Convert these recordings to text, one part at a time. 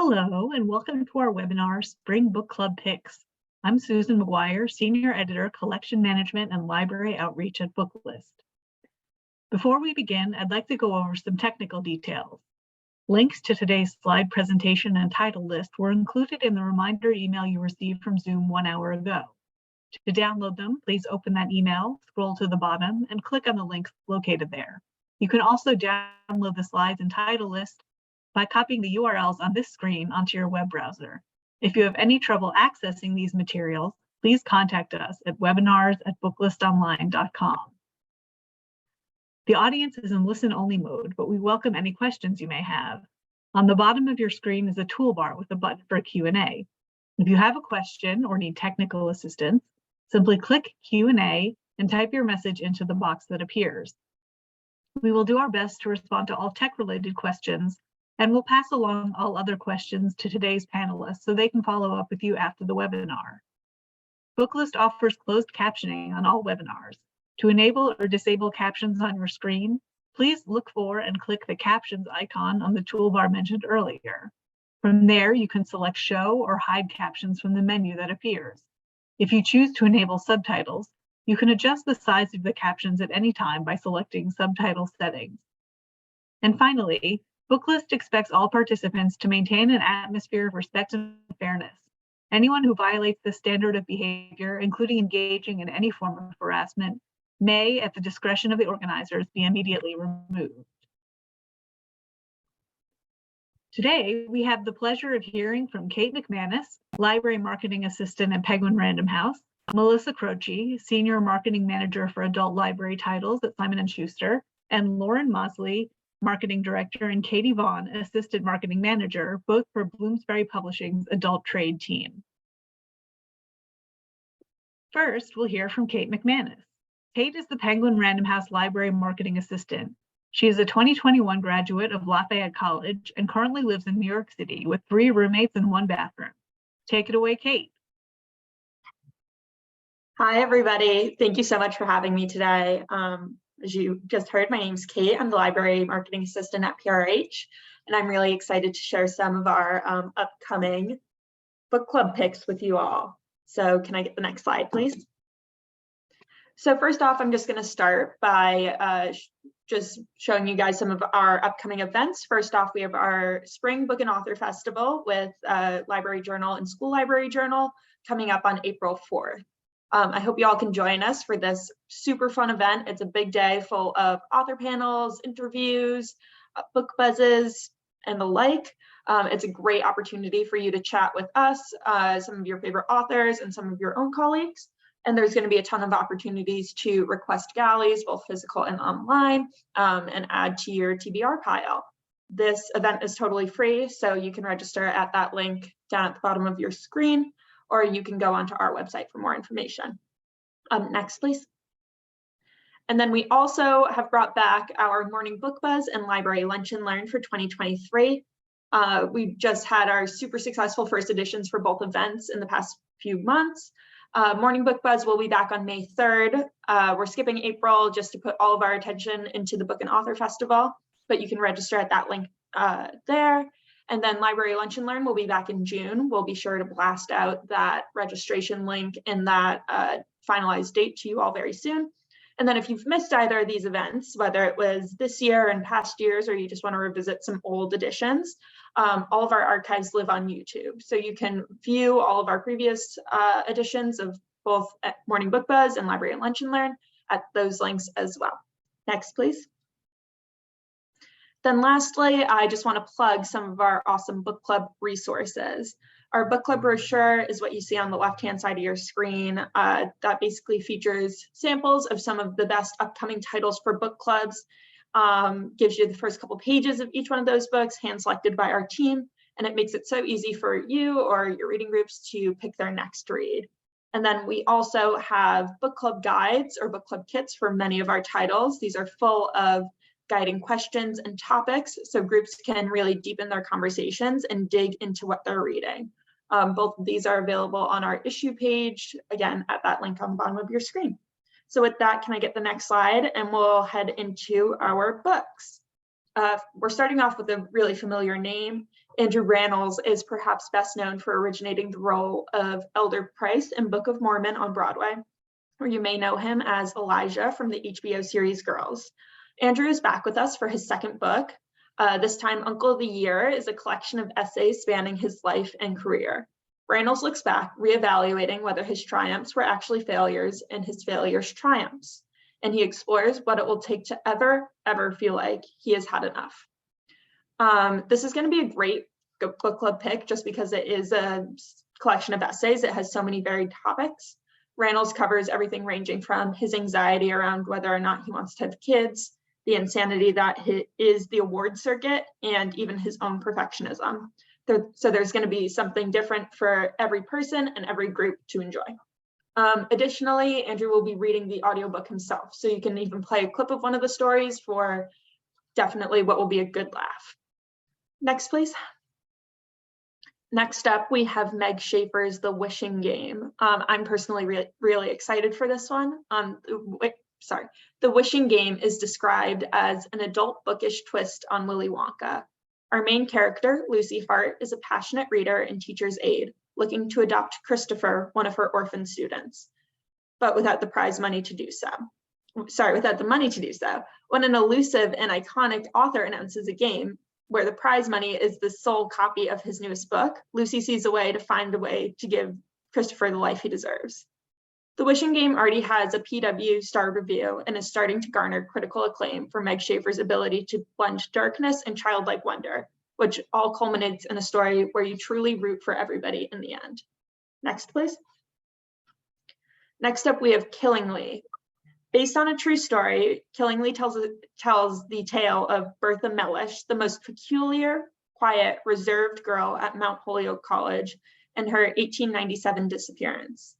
Hello, and welcome to our webinar, Spring Book Club Picks. I'm Susan Maguire, Senior Editor, Collection Management and Library Outreach at Booklist. Before we begin, I'd like to go over some technical details. Links to today's slide presentation and title list were included in the reminder email you received from Zoom 1 hour ago. To download them, please open that email, scroll to the bottom, and click on the links located there. You can also download the slides and title list by copying the URLs on this screen onto your web browser. If you have any trouble accessing these materials, please contact us at webinars@booklistonline.com. The audience is in listen-only mode, but we welcome any questions you may have. On the bottom of your screen is a toolbar with a button for Q&A. If you have a question or need technical assistance, simply click Q&A and type your message into the box that appears. We will do our best to respond to all tech-related questions, and we'll pass along all other questions to today's panelists so they can follow up with you after the webinar. Booklist offers closed captioning on all webinars. To enable or disable captions on your screen, please look for and click the captions icon on the toolbar mentioned earlier. From there, you can select show or hide captions from the menu that appears. If you choose to enable subtitles, you can adjust the size of the captions at any time by selecting subtitle settings. And finally, Booklist expects all participants to maintain an atmosphere of respect and fairness. Anyone who violates this standard of behavior, including engaging in any form of harassment, may, at the discretion of the organizers, be immediately removed. Today, we have the pleasure of hearing from Kate McManus, Library Marketing Assistant at Penguin Random House, Melissa Croce, Senior Marketing Manager for Adult Library Titles at Simon and Schuster, and Lauren Mosley, Marketing Director, and Katie Vaughn, Assistant Marketing Manager, both for Bloomsbury Publishing's Adult Trade team. First, we'll hear from Kate McManus. Kate is the Penguin Random House Library Marketing Assistant. She is a 2021 graduate of Lafayette College and currently lives in New York City with 3 roommates and 1 bathroom. Take it away, Kate. Hi, everybody. Thank you so much for having me today. As you just heard, my name is Kate. I'm the Library Marketing Assistant at PRH, and I'm really excited to share some of our upcoming book club picks with you all. So can I get the next slide, please? So first off, I'm just going to start by just showing you guys some of our upcoming events. First off, we have our Spring Book and Author Festival with Library Journal and School Library Journal coming up on April 4th. I hope you all can join us for this super fun event. It's a big day full of author panels, interviews, book buzzes, and the like. It's a great opportunity for you to chat with us, some of your favorite authors and some of your own colleagues. And there's going to be a ton of opportunities to request galleys, both physical and online, and add to your TBR pile. This event is totally free, so you can register at that link down at the bottom of your screen, or you can go onto our website for more information. Next, please. And then we also have brought back our Morning Book Buzz and Library Lunch and Learn for 2023. We just had our super successful first editions for both events in the past few months. Morning Book Buzz will be back on May 3rd. We're skipping April just to put all of our attention into the Book and Author Festival, but you can register at that link there. And then Library Lunch and Learn will be back in June. We'll be sure to blast out that registration link and that finalized date to you all very soon. And then if you've missed either of these events, whether it was this year and past years, or you just want to revisit some old editions, all of our archives live on YouTube. So you can view all of our previous editions of both Morning Book Buzz and Library Lunch and Learn at those links as well. Next, please. Then lastly, I just want to plug some of our awesome book club resources. Our book club brochure is what you see on the left-hand side of your screen. That basically features samples of some of the best upcoming titles for book clubs, gives you the first couple pages of each one of those books, hand-selected by our team, and it makes it so easy for you or your reading groups to pick their next read. And then we also have book club guides or book club kits for many of our titles. These are full of guiding questions and topics, so groups can really deepen their conversations and dig into what they're reading. Both of these are available on our issue page, again, at that link on the bottom of your screen. So with that, can I get the next slide? And we'll head into our books. We're starting off with a really familiar name. Andrew Rannells is perhaps best known for originating the role of Elder Price in Book of Mormon on Broadway, or you may know him as Elijah from the HBO series Girls. Andrew is back with us for his second book. This time, Uncle of the Year is a collection of essays spanning his life and career. Rannells looks back, reevaluating whether his triumphs were actually failures and his failures triumphs. And he explores what it will take to ever feel like he has had enough. This is going to be a great book club pick just because it is a collection of essays. It has so many varied topics. Rannells covers everything ranging from his anxiety around whether or not he wants to have kids, the insanity that is the award circuit, and even his own perfectionism. So there's going to be something different for every person and every group to enjoy. Additionally, Andrew will be reading the audiobook himself, so you can even play a clip of one of the stories for definitely what will be a good laugh. Next, please. Next up, we have Meg Schaefer's The Wishing Game. I'm personally really excited for this one. The Wishing Game is described as an adult bookish twist on Willy Wonka. Our main character, Lucy Hart, is a passionate reader and teacher's aide, looking to adopt Christopher, one of her orphan students, but without the money to do so. When an elusive and iconic author announces a game where the prize money is the sole copy of his newest book, Lucy sees a way to give Christopher the life he deserves. The Wishing Game already has a PW star review and is starting to garner critical acclaim for Meg Schaefer's ability to blend darkness and childlike wonder, which all culminates in a story where you truly root for everybody in the end. Next, please. Next up, we have Killingly. Based on a true story, Killingly tells the tale of Bertha Mellish, the most peculiar, quiet, reserved girl at Mount Holyoke College, and her 1897 disappearance.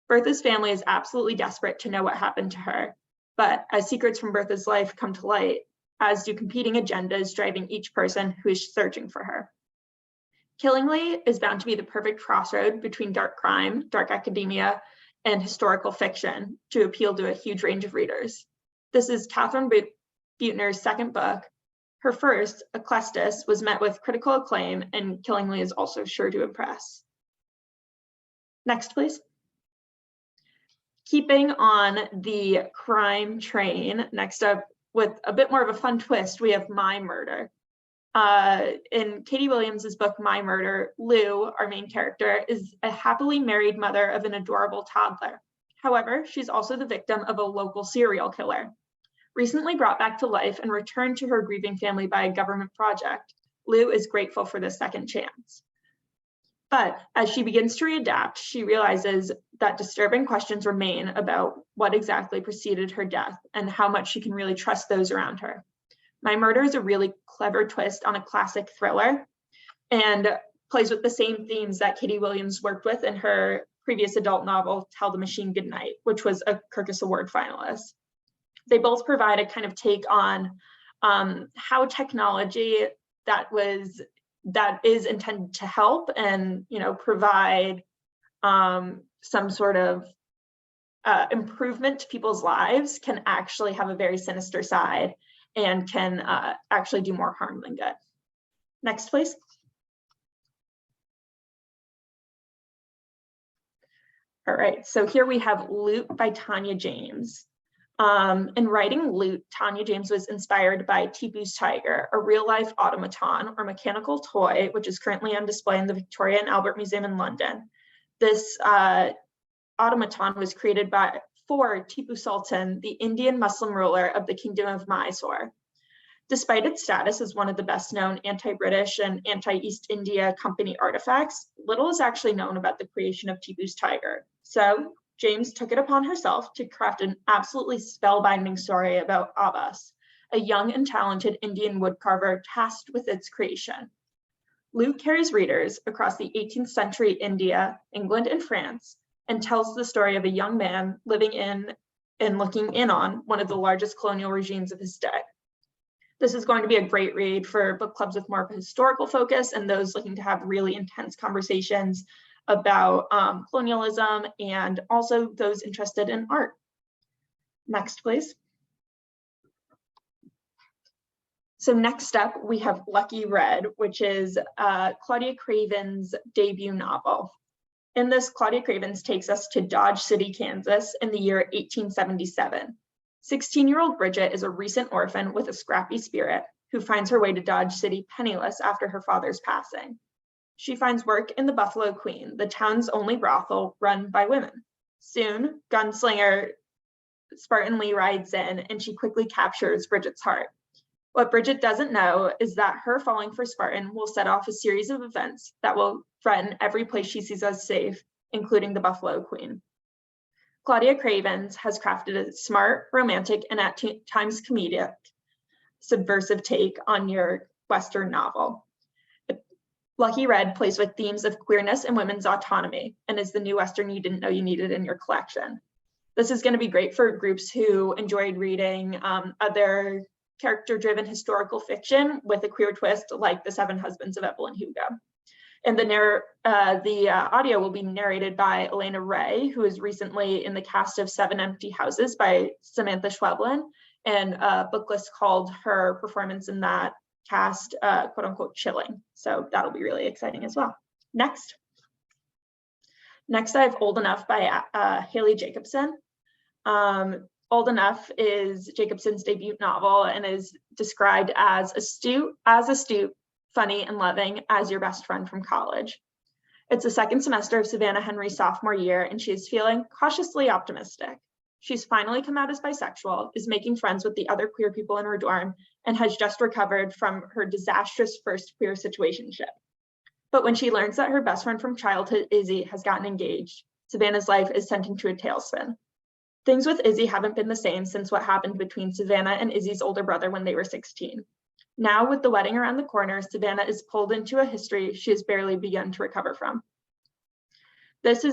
Bertha's family is absolutely desperate to know what happened to her, but as secrets from Bertha's life come to light, as do competing agendas driving each person who is searching for her. Killingly is bound to be the perfect crossroad between dark crime, dark academia, and historical fiction to appeal to a huge range of readers. This is Catherine Buettner's second book. Her first, Aclestis, was met with critical acclaim, and Killingly is also sure to impress. Next, please. Keeping on the crime train, next up with a bit more of a fun twist, we have My Murder. In Katie Williams's book, My Murder, Lou, our main character, is a happily married mother of an adorable toddler. However, she's also the victim of a local serial killer. Recently brought back to life and returned to her grieving family by a government project, Lou is grateful for this second chance. But as she begins to readapt, she realizes that disturbing questions remain about what exactly preceded her death and how much she can really trust those around her. My Murder is a really clever twist on a classic thriller and plays with the same themes that Katie Williams worked with in her previous adult novel, Tell the Machine Goodnight, which was a Kirkus Award finalist. They both provide a kind of take on how technology that is intended to help and provide some sort of improvement to people's lives can actually have a very sinister side and can actually do more harm than good. Next, please. All right, so here we have Loot by Tanya James. In writing Loot, Tanya James was inspired by Tipu's tiger, a real-life automaton or mechanical toy, which is currently on display in the Victoria and Albert Museum in London. This automaton was created for Tipu Sultan, the Indian Muslim ruler of the Kingdom of Mysore. Despite its status as one of the best-known anti-British and anti-East India Company artifacts, little is actually known about the creation of Tipu's tiger. So James took it upon herself to craft an absolutely spellbinding story about Abbas, a young and talented Indian woodcarver tasked with its creation. Luke carries readers across the 18th century India, England, and France, and tells the story of a young man living in and looking in on one of the largest colonial regimes of his day. This is going to be a great read for book clubs with more of a historical focus and those looking to have really intense conversations about colonialism, and also those interested in art. Next, please. So next up, we have Lucky Red, which is Claudia Craven's debut novel. In this, Claudia Cravens takes us to Dodge City, Kansas in the year 1877. 16-year-old Bridget is a recent orphan with a scrappy spirit who finds her way to Dodge City penniless after her father's passing. She finds work in the Buffalo Queen, the town's only brothel run by women. Soon, gunslinger Spartan Lee rides in and she quickly captures Bridget's heart. What Bridget doesn't know is that her falling for Spartan will set off a series of events that will threaten every place she sees as safe, including the Buffalo Queen. Claudia Cravens has crafted a smart, romantic, and at times comedic, subversive take on your Western novel. Lucky Red plays with themes of queerness and women's autonomy and is the new Western you didn't know you needed in your collection. This is going to be great for groups who enjoyed reading other character-driven historical fiction with a queer twist like The Seven Husbands of Evelyn Hugo. And the audio will be narrated by Elena Ray, who is recently in the cast of Seven Empty Houses by Samantha Schweblin, and Booklist called her performance in that cast quote unquote chilling. So that'll be really exciting as well. Next I have Old Enough by Haley Jacobson. Old Enough is Jacobson's debut novel and is described as astute, funny, and loving as your best friend from college. It's the second semester of Savannah Henry's sophomore year, and she is feeling cautiously optimistic. She's finally come out as bisexual, is making friends with the other queer people in her dorm, and has just recovered from her disastrous first queer situationship. But when she learns that her best friend from childhood, Izzy, has gotten engaged, Savannah's life is sent into a tailspin. Things with Izzy haven't been the same since what happened between Savannah and Izzy's older brother when they were 16. Now, with the wedding around the corner, Savannah is pulled into a history she has barely begun to recover from. This title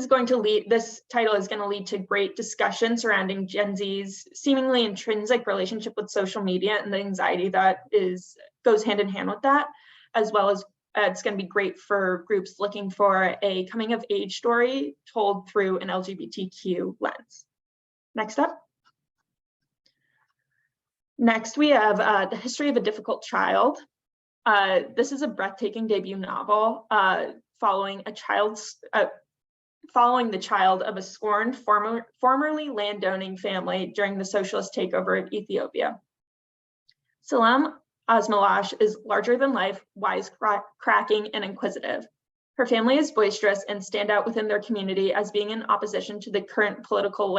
is going to lead to great discussion surrounding Gen Z's seemingly intrinsic relationship with social media and the anxiety that goes hand in hand with that, as well as it's going to be great for groups looking for a coming of age story told through an LGBTQ lens. Next up. Next, we have The History of a Difficult Child. This is a breathtaking debut novel following the child of a scorned formerly landowning family during the socialist takeover of Ethiopia. Salam Asmalash is larger than life, wisecracking, and inquisitive. Her family is boisterous and stand out within their community as being in opposition to the current political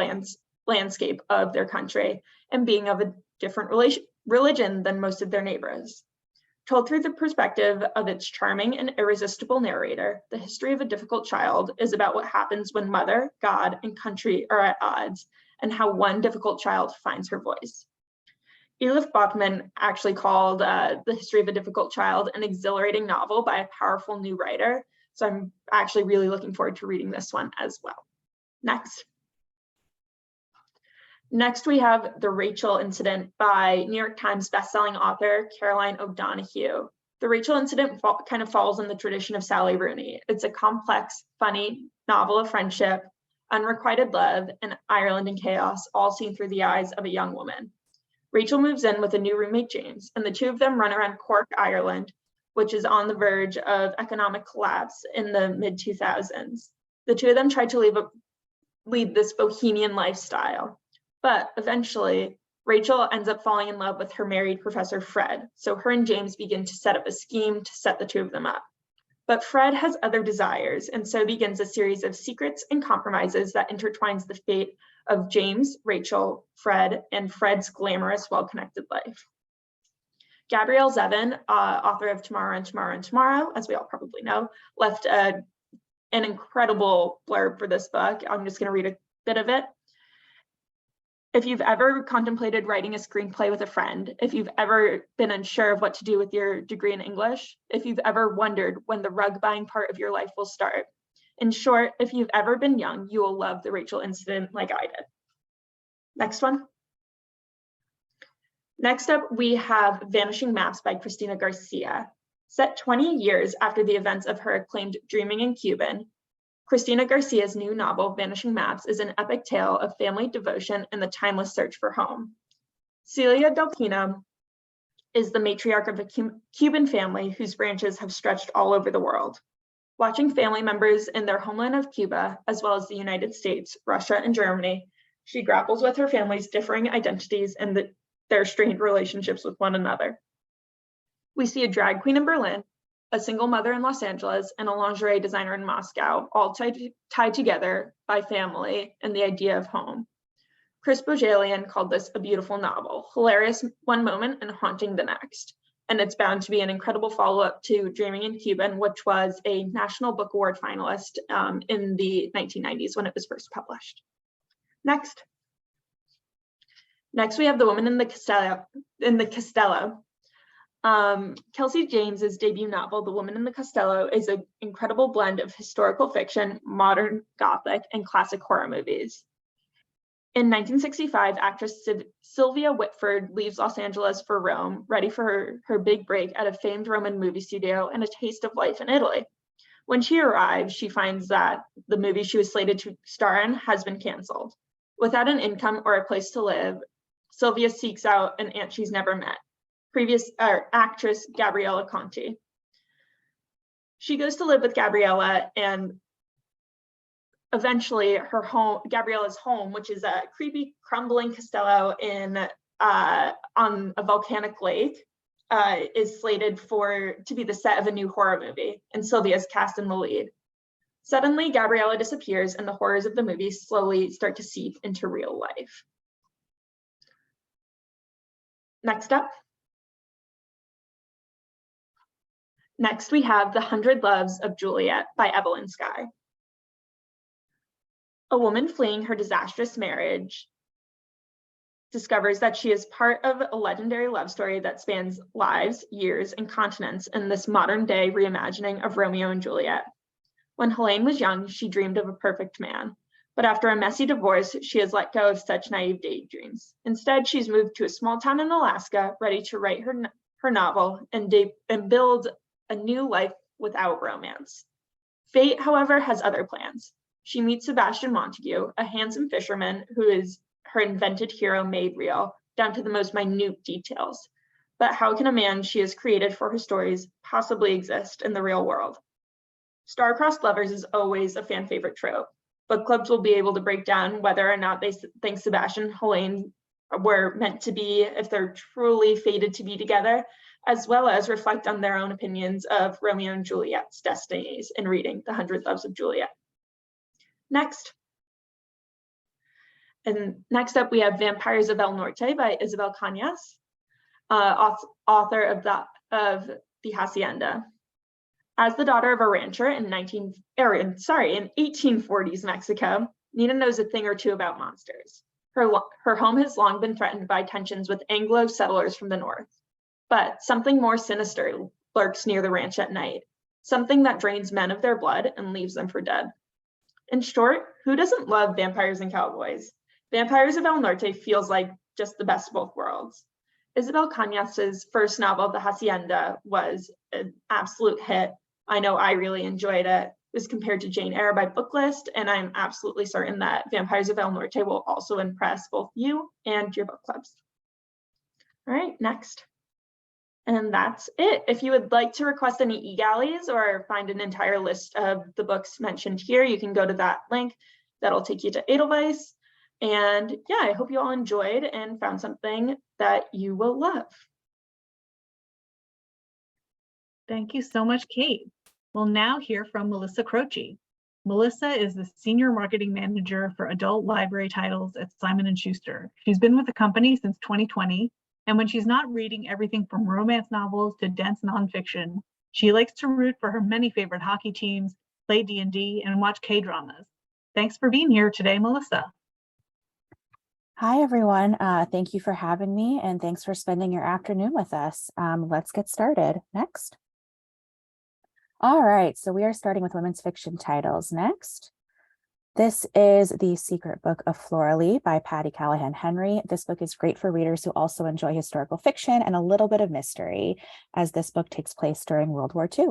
landscape of their country and being of a different religion than most of their neighbors. Told through the perspective of its charming and irresistible narrator, The History of a Difficult Child is about what happens when mother, God, and country are at odds, and how one difficult child finds her voice. Elif Bachman actually called The History of a Difficult Child an exhilarating novel by a powerful new writer, so I'm actually really looking forward to reading this one as well. Next, we have The Rachel Incident by New York Times bestselling author Caroline O'Donoghue. The Rachel Incident kind of falls in the tradition of Sally Rooney. It's a complex, funny novel of friendship, unrequited love, and Ireland in chaos, all seen through the eyes of a young woman. Rachel moves in with a new roommate, James, and the two of them run around Cork, Ireland, which is on the verge of economic collapse in the mid-2000s. The two of them try to lead this bohemian lifestyle. But eventually, Rachel ends up falling in love with her married Professor Fred, so her and James begin to set up a scheme to set the two of them up. But Fred has other desires, and so begins a series of secrets and compromises that intertwines the fate of James, Rachel, Fred, and Fred's glamorous, well-connected life. Gabrielle Zevin, author of Tomorrow and Tomorrow and Tomorrow, as we all probably know, left an incredible blurb for this book. I'm just going to read a bit of it. If you've ever contemplated writing a screenplay with a friend, if you've ever been unsure of what to do with your degree in English, if you've ever wondered when the rug buying part of your life will start, in short, if you've ever been young, you will love The Rachel Incident like I did. Next one. Next up, we have Vanishing Maps by Cristina Garcia. Set 20 years after the events of her acclaimed Dreaming in Cuban, Cristina Garcia's new novel, Vanishing Maps, is an epic tale of family devotion and the timeless search for home. Celia Del Pino is the matriarch of a Cuban family whose branches have stretched all over the world. Watching family members in their homeland of Cuba, as well as the United States, Russia, and Germany, she grapples with her family's differing identities and their strained relationships with one another. We see a drag queen in Berlin, a single mother in Los Angeles, and a lingerie designer in Moscow, all tied together by family and the idea of home. Chris Bojalian called this a beautiful novel, hilarious one moment and haunting the next. And it's bound to be an incredible follow-up to Dreaming in Cuban, which was a National Book Award finalist in the 1990s when it was first published. Next we have The Woman in the Castello. Kelsey James's debut novel, The Woman in the Castello, is an incredible blend of historical fiction, modern Gothic, and classic horror movies. In 1965, actress Sylvia Whitford leaves Los Angeles for Rome, ready for her big break at a famed Roman movie studio and a taste of life in Italy. When she arrives, she finds that the movie she was slated to star in has been canceled. Without an income or a place to live, Sylvia seeks out an aunt she's never met, actress Gabriella Conti. She goes to live with Gabriella, and eventually Gabriella's home, which is a creepy crumbling castello on a volcanic lake, is slated to be the set of a new horror movie, and Sylvia is cast in the lead. Suddenly, Gabriella disappears, and the horrors of the movie slowly start to seep into real life. Next, we have The 100 Loves of Juliet by Evelyn Skye. A woman fleeing her disastrous marriage discovers that she is part of a legendary love story that spans lives, years, and continents in this modern-day reimagining of Romeo and Juliet. When Helene was young, she dreamed of a perfect man. But after a messy divorce, she has let go of such naive daydreams. Instead, she's moved to a small town in Alaska, ready to write her novel and build a new life without romance. Fate, however, has other plans. She meets Sebastian Montague, a handsome fisherman who is her invented hero made real, down to the most minute details. But how can a man she has created for her stories possibly exist in the real world? Star-crossed lovers is always a fan favorite trope. Book clubs will be able to break down whether or not they think Sebastian and Helene were meant to be, if they're truly fated to be together, as well as reflect on their own opinions of Romeo and Juliet's destinies in reading The 100 Loves of Juliet. Next up, we have Vampires of El Norte by Isabel Cañas, author of The Hacienda. As the daughter of a rancher in 1840s Mexico, Nina knows a thing or two about monsters. Her home has long been threatened by tensions with Anglo settlers from the north. But something more sinister lurks near the ranch at night, something that drains men of their blood and leaves them for dead. In short, who doesn't love vampires and cowboys? Vampires of El Norte feels like just the best of both worlds. Isabel Cañas's first novel, The Hacienda, was an absolute hit. I know I really enjoyed it. It was compared to Jane Eyre by Booklist, and I'm absolutely certain that Vampires of El Norte will also impress both you and your book clubs. All right, next. And that's it. If you would like to request any e-galleys or find an entire list of the books mentioned here, you can go to that link. That'll take you to Edelweiss. And yeah, I hope you all enjoyed and found something that you will love. Thank you so much, Kate. We'll now hear from Melissa Croce. Melissa is the Senior Marketing Manager for Adult Library Titles at Simon and Schuster. She's been with the company since 2020. And when she's not reading everything from romance novels to dense nonfiction, she likes to root for her many favorite hockey teams, play D&D, and watch K-dramas. Thanks for being here today, Melissa. Hi, everyone. Thank you for having me, and thanks for spending your afternoon with us. Let's get started. Next. All right, so we are starting with women's fiction titles next. This is The Secret Book of Flora Lee by Patty Callahan Henry. This book is great for readers who also enjoy historical fiction and a little bit of mystery, as this book takes place during World War II.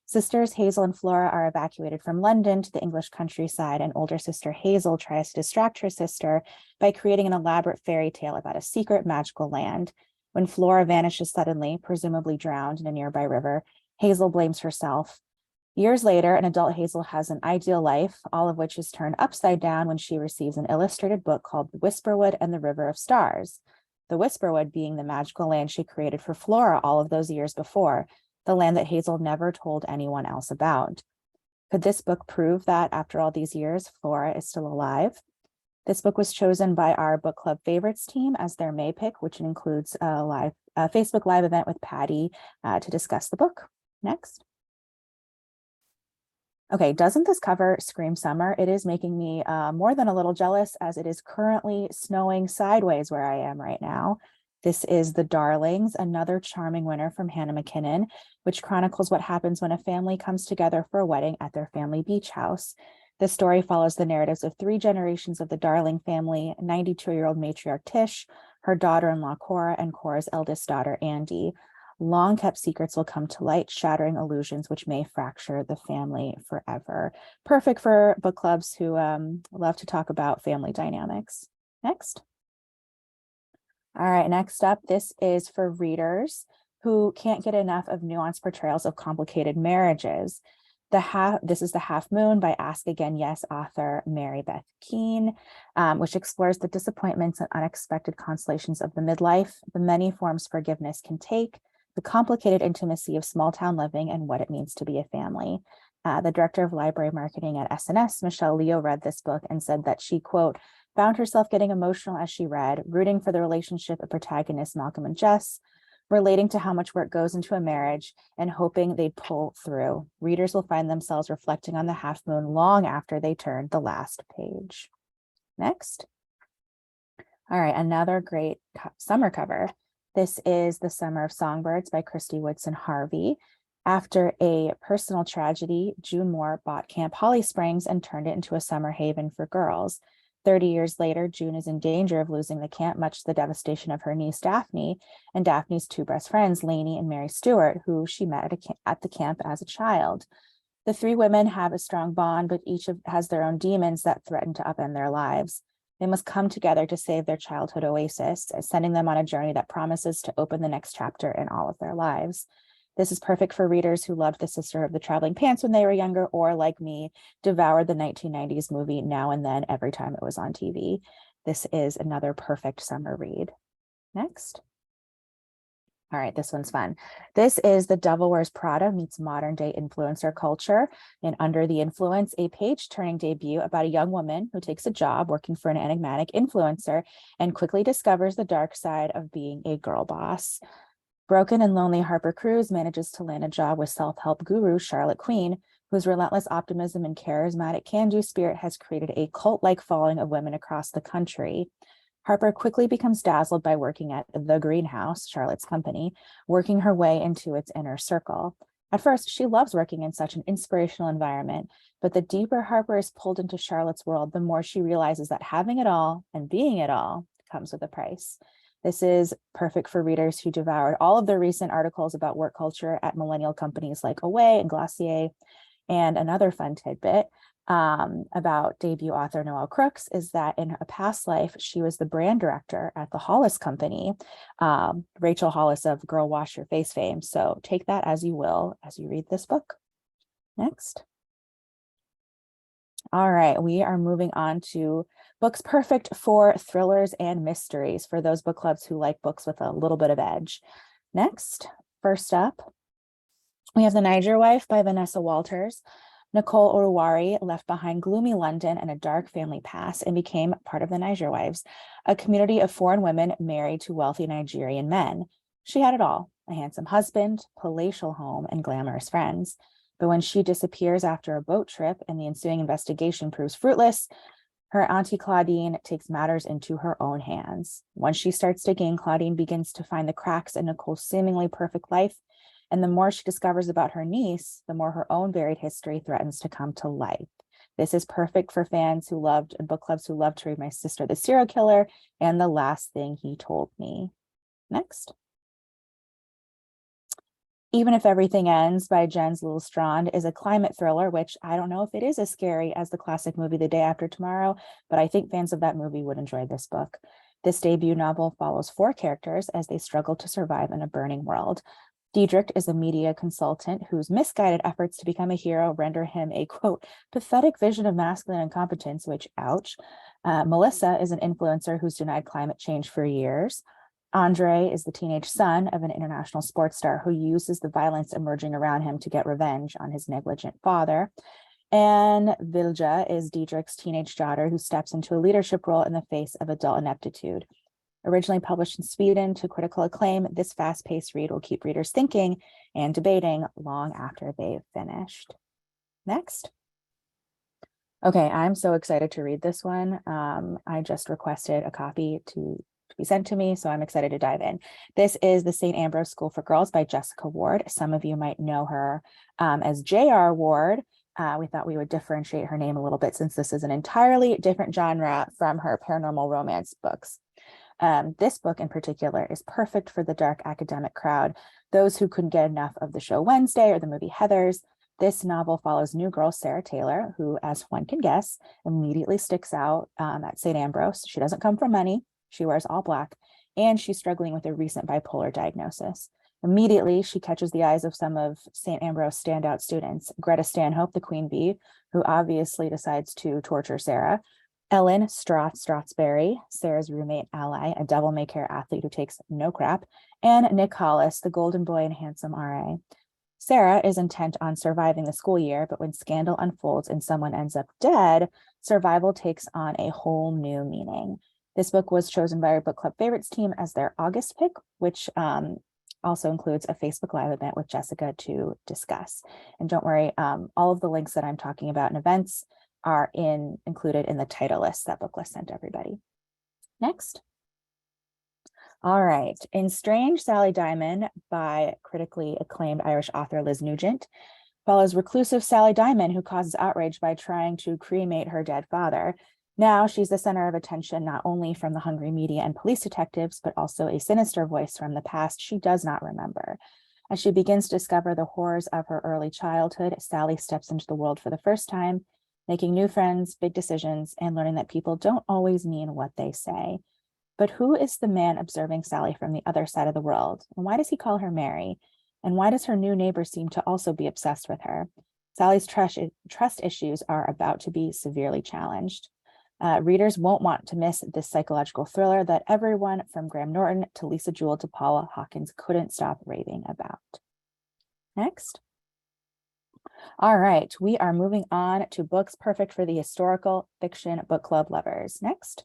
Sisters Hazel and Flora are evacuated from London to the English countryside, and older sister Hazel tries to distract her sister by creating an elaborate fairy tale about a secret magical land. When Flora vanishes suddenly, presumably drowned in a nearby river, Hazel blames herself. Years later, an adult Hazel has an ideal life, all of which is turned upside down when she receives an illustrated book called The Whisperwood and the River of Stars. The Whisperwood being the magical land she created for Flora all of those years before, the land that Hazel never told anyone else about. Could this book prove that after all these years, Flora is still alive? This book was chosen by our book club favorites team as their May pick, which includes a Facebook Live event with Patty to discuss the book. Next. Okay, doesn't this cover scream summer? It is making me more than a little jealous, as it is currently snowing sideways where I am right now. This is The Darlings, another charming winner from Hannah McKinnon, which chronicles what happens when a family comes together for a wedding at their family beach house. The story follows the narratives of 3 generations of the Darling family: 92-year-old matriarch Tish, her daughter-in-law Cora, and Cora's eldest daughter Andy. Long-kept secrets will come to light, shattering illusions which may fracture the family forever. Perfect for book clubs who love to talk about family dynamics. Next. All right, next up, this is for readers who can't get enough of nuanced portrayals of complicated marriages. This is The Half Moon by Ask Again Yes author Mary Beth Keane, which explores the disappointments and unexpected consolations of the midlife, the many forms forgiveness can take, the complicated intimacy of small town living, and what it means to be a family. The director of library marketing at SNS, Michelle Leo, read this book and said that she, quote, found herself getting emotional as she read, rooting for the relationship of protagonists Malcolm and Jess, relating to how much work goes into a marriage, and hoping they'd pull through. Readers will find themselves reflecting on the half moon long after they turn the last page. Next. All right, another great summer cover. This is The Summer of Songbirds by Christy Woodson Harvey. After a personal tragedy, June Moore bought Camp Holly Springs and turned it into a summer haven for girls. 30 years later, June is in danger of losing the camp, much to the devastation of her niece, Daphne, and Daphne's 2 best friends, Lainey and Mary Stewart, who she met at the camp as a child. The 3 women have a strong bond, but each has their own demons that threaten to upend their lives. They must come together to save their childhood oasis, sending them on a journey that promises to open the next chapter in all of their lives. This is perfect for readers who loved The Sister of the Traveling Pants when they were younger, or like me, devoured the 1990s movie Now and Then every time it was on TV. This is another perfect summer read. Next. All right, this one's fun. This is The Devil Wears Prada meets modern day influencer culture in Under the Influence, a page-turning debut about a young woman who takes a job working for an enigmatic influencer and quickly discovers the dark side of being a girl boss. Broken and lonely Harper Cruz manages to land a job with self-help guru Charlotte Queen, whose relentless optimism and charismatic can-do spirit has created a cult-like following of women across the country. Harper quickly becomes dazzled by working at The Greenhouse, Charlotte's company, working her way into its inner circle. At first, she loves working in such an inspirational environment, but the deeper Harper is pulled into Charlotte's world, the more she realizes that having it all and being it all comes with a price. This is perfect for readers who devoured all of the recent articles about work culture at millennial companies like Away and Glossier. And another fun tidbit about debut author Noelle Crooks is that in a past life, she was the brand director at the Hollis Company, Rachel Hollis of Girl Wash Your Face fame. So take that as you will as you read this book. Next. All right, we are moving on to books perfect for thrillers and mysteries for those book clubs who like books with a little bit of edge. Next, first up, we have The Nigerwife by Vanessa Walters. Nicole Oruwari left behind gloomy London and a dark family past and became part of the Nigerwives, a community of foreign women married to wealthy Nigerian men. She had it all: a handsome husband, palatial home, and glamorous friends. But when she disappears after a boat trip and the ensuing investigation proves fruitless, her auntie Claudine takes matters into her own hands. Once she starts digging, Claudine begins to find the cracks in Nicole's seemingly perfect life, and the more she discovers about her niece, the more her own buried history threatens to come to light. This is perfect for fans who loved, and book clubs who loved to read My Sister the Serial Killer and The Last Thing He Told Me. Next. Even If Everything Ends by Jens Lillstrand is a climate thriller, which I don't know if it is as scary as the classic movie The Day After Tomorrow, but I think fans of that movie would enjoy this book. This debut novel follows 4 characters as they struggle to survive in a burning world. Diedrich is a media consultant whose misguided efforts to become a hero render him a, quote, pathetic vision of masculine incompetence, which, ouch. Melissa is an influencer who's denied climate change for years. Andre is the teenage son of an international sports star who uses the violence emerging around him to get revenge on his negligent father. And Vilja is Diedrich's teenage daughter who steps into a leadership role in the face of adult ineptitude. Originally published in Sweden to critical acclaim, this fast-paced read will keep readers thinking and debating long after they've finished. Next. Okay, I'm so excited to read this one. I just requested a copy to be sent to me, so I'm excited to dive in. This is The St. Ambrose School for Girls by Jessica Ward. Some of you might know her as J.R. Ward. We thought we would differentiate her name a little bit since this is an entirely different genre from her paranormal romance books. This book in particular is perfect for the dark academic crowd, those who couldn't get enough of the show Wednesday or the movie Heathers. This novel follows new girl Sarah Taylor, who, as one can guess, immediately sticks out at St. Ambrose. She doesn't come from money. She wears all black, and she's struggling with a recent bipolar diagnosis. Immediately, she catches the eyes of some of St. Ambrose standout students, Greta Stanhope, the queen bee, who obviously decides to torture Sarah, Ellen Strathsbury, Sarah's roommate ally, a devil-may-care athlete who takes no crap, and Nick Hollis, the golden boy and handsome RA. Sarah is intent on surviving the school year, but when scandal unfolds and someone ends up dead, survival takes on a whole new meaning. This book was chosen by our book club favorites team as their August pick, which also includes a Facebook Live event with Jessica to discuss. And don't worry, all of the links that I'm talking about in events are included in the title list that Booklist sent everybody. Next. All right, In Strange, Sally Diamond by critically acclaimed Irish author Liz Nugent follows reclusive Sally Diamond, who causes outrage by trying to cremate her dead father. Now she's the center of attention not only from the hungry media and police detectives, but also a sinister voice from the past she does not remember. As she begins to discover the horrors of her early childhood, Sally steps into the world for the first time, making new friends, big decisions, and learning that people don't always mean what they say. But who is the man observing Sally from the other side of the world? And why does he call her Mary? And why does her new neighbor seem to also be obsessed with her? Sally's trust issues are about to be severely challenged. Readers won't want to miss this psychological thriller that everyone from Graham Norton to Lisa Jewell to Paula Hawkins couldn't stop raving about. Next. All right, we are moving on to books perfect for the historical fiction book club lovers. Next.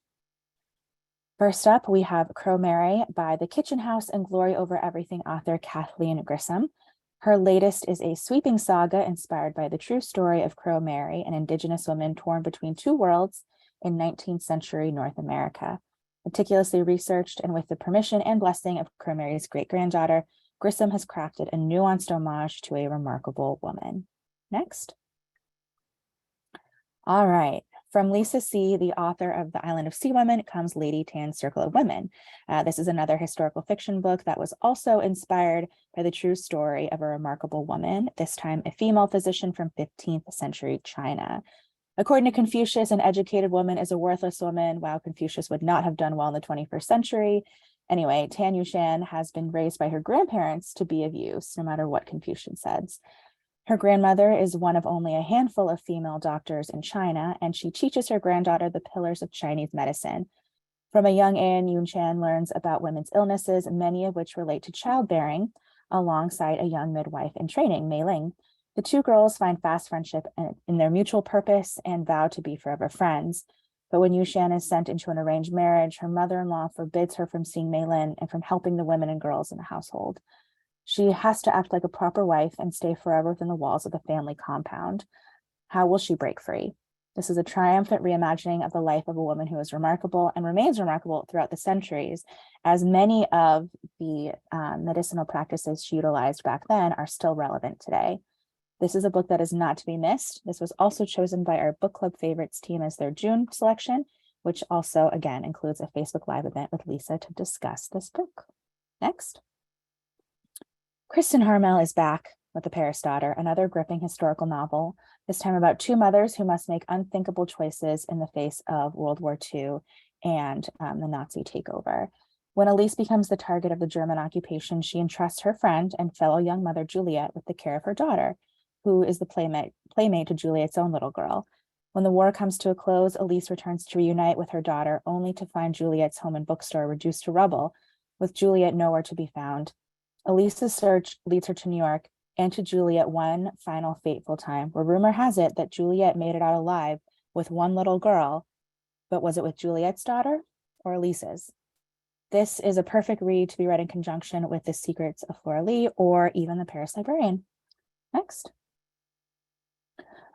First up, we have Crow Mary by the Kitchen House and Glory Over Everything author Kathleen Grissom. Her latest is a sweeping saga inspired by the true story of Crow Mary, an Indigenous woman torn between two worlds in 19th century North America. Meticulously researched and with the permission and blessing of Crow Mary's great-granddaughter, Grissom has crafted a nuanced homage to a remarkable woman. Next. All right. From Lisa C., the author of The Island of Sea Women, comes Lady Tan's Circle of Women. This is another historical fiction book that was also inspired by the true story of a remarkable woman, this time a female physician from 15th century China. According to Confucius, an educated woman is a worthless woman. Wow, Confucius would not have done well in the 21st century. Anyway, Tan Yushan has been raised by her grandparents to be of use, no matter what Confucius says. Her grandmother is one of only a handful of female doctors in China, and she teaches her granddaughter the pillars of Chinese medicine. From a young age, Yunshan learns about women's illnesses, many of which relate to childbearing, alongside a young midwife in training, Mei Ling. The two girls find fast friendship in their mutual purpose and vow to be forever friends. But when Yushan is sent into an arranged marriage, her mother-in-law forbids her from seeing Mei Ling and from helping the women and girls in the household. She has to act like a proper wife and stay forever within the walls of the family compound. How will she break free? This is a triumphant reimagining of the life of a woman who is remarkable and remains remarkable throughout the centuries, as many of the medicinal practices she utilized back then are still relevant today. This is a book that is not to be missed. This was also chosen by our book club favorites team as their June selection, which also, again, includes a Facebook Live event with Lisa to discuss this book. Next. Kristen Harmel is back with The Paris Daughter, another gripping historical novel, this time about two mothers who must make unthinkable choices in the face of World War II and the Nazi takeover. When Elise becomes the target of the German occupation, she entrusts her friend and fellow young mother Juliet with the care of her daughter, who is the playmate to Juliet's own little girl. When the war comes to a close, Elise returns to reunite with her daughter, only to find Juliet's home and bookstore reduced to rubble, with Juliet nowhere to be found. Elise's search leads her to New York and to Juliet one final fateful time, where rumor has it that Juliet made it out alive with one little girl, but was it with Juliet's daughter or Elise's? This is a perfect read to be read in conjunction with The Secrets of Flora Lee or even The Paris Librarian. Next.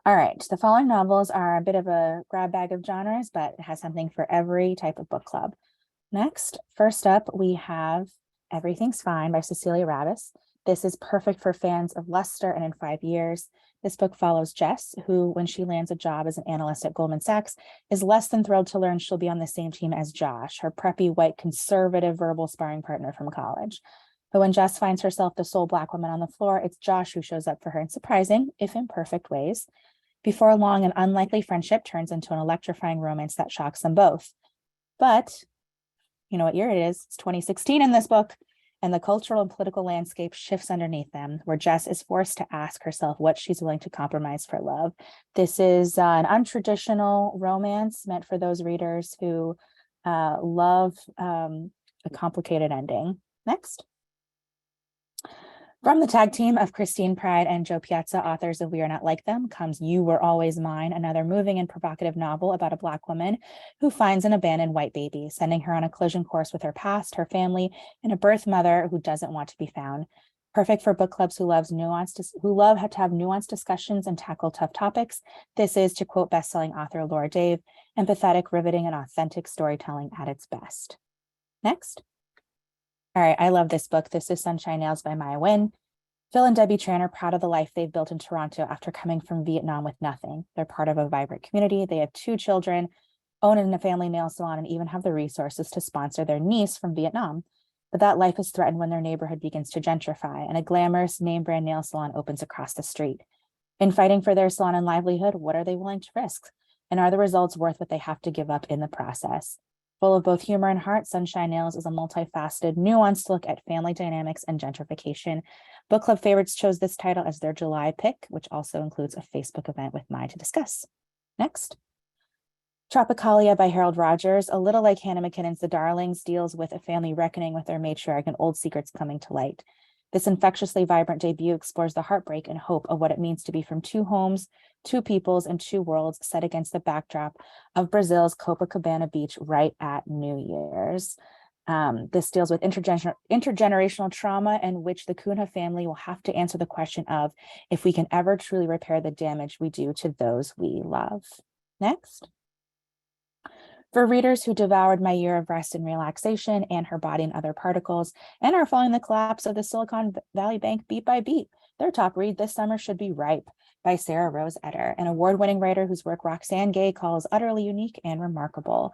All right, the following novels are a bit of a grab bag of genres, but it has something for every type of book club. Next, first up, we have Everything's Fine by Cecilia Rabis. This is perfect for fans of Lester and In 5 Years. This book follows Jess, who, when she lands a job as an analyst at Goldman Sachs, is less than thrilled to learn she'll be on the same team as Josh, her preppy, white, conservative verbal sparring partner from college. But when Jess finds herself the sole Black woman on the floor, it's Josh who shows up for her in surprising, if imperfect, ways. Before long, an unlikely friendship turns into an electrifying romance that shocks them both. But you know what year it is? It's 2016 in this book, and the cultural and political landscape shifts underneath them, where Jess is forced to ask herself what she's willing to compromise for love. This is an untraditional romance meant for those readers who love a complicated ending. Next. From the tag team of Christine Pride and Joe Piazza, authors of We Are Not Like Them, comes You Were Always Mine, another moving and provocative novel about a Black woman who finds an abandoned white baby, sending her on a collision course with her past, her family, and a birth mother who doesn't want to be found. Perfect for book clubs who love to have nuanced discussions and tackle tough topics. This is, to quote best-selling author Laura Dave, empathetic, riveting, and authentic storytelling at its best. Next. All right, I love this book. This is Sunshine Nails by Maya Wynn. Phil and Debbie Tran are proud of the life they've built in Toronto after coming from Vietnam with nothing. They're part of a vibrant community. They have 2 children, own a family nail salon, and even have the resources to sponsor their niece from Vietnam. But that life is threatened when their neighborhood begins to gentrify and a glamorous name brand nail salon opens across the street. In fighting for their salon and livelihood, what are they willing to risk? And are the results worth what they have to give up in the process? Full of both humor and heart, Sunshine Nails is a multifaceted, nuanced look at family dynamics and gentrification. Book club favorites chose this title as their July pick, which also includes a Facebook event with Mai to discuss. Next. Tropicalia by Harold Rogers, a little like Hannah McKinnon's The Darlings, deals with a family reckoning with their matriarch and old secrets coming to light. This infectiously vibrant debut explores the heartbreak and hope of what it means to be from 2 homes, 2 peoples, and 2 worlds set against the backdrop of Brazil's Copacabana Beach right at New Year's. This deals with intergenerational trauma in which the Cunha family will have to answer the question of if we can ever truly repair the damage we do to those we love. Next. For readers who devoured My Year of Rest and Relaxation and Her Body and Other Particles and are following the collapse of the Silicon Valley Bank beat by beat, their top read this summer should be Ripe by Sarah Rose Etter, an award-winning writer whose work Roxane Gay calls utterly unique and remarkable.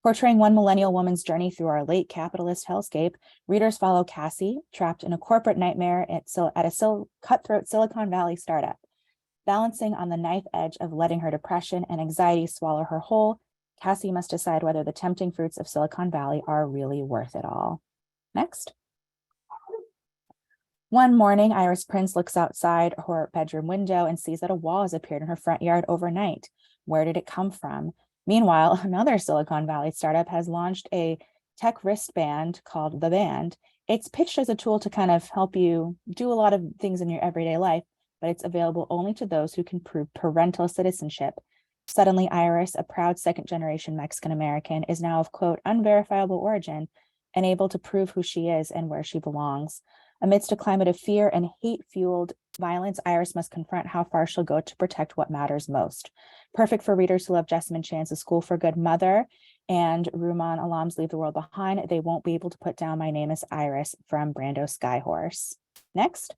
Portraying one millennial woman's journey through our late capitalist hellscape, readers follow Cassie, trapped in a corporate nightmare at a cutthroat Silicon Valley startup. Balancing on the knife edge of letting her depression and anxiety swallow her whole, Cassie must decide whether the tempting fruits of Silicon Valley are really worth it all. Next. One morning, Iris Prince looks outside her bedroom window and sees that a wall has appeared in her front yard overnight. Where did it come from? Meanwhile, another Silicon Valley startup has launched a tech wristband called The Band. It's pitched as a tool to kind of help you do a lot of things in your everyday life, but it's available only to those who can prove parental citizenship. Suddenly, Iris, a proud second-generation Mexican-American, is now of, quote, unverifiable origin and able to prove who she is and where she belongs. Amidst a climate of fear and hate-fueled violence, Iris must confront how far she'll go to protect what matters most. Perfect for readers who love Jessamine Chan's A School for Good Mother and Rumaan Alam's Leave the World Behind. They won't be able to put down My Name is Iris from Brando Skyhorse. Next.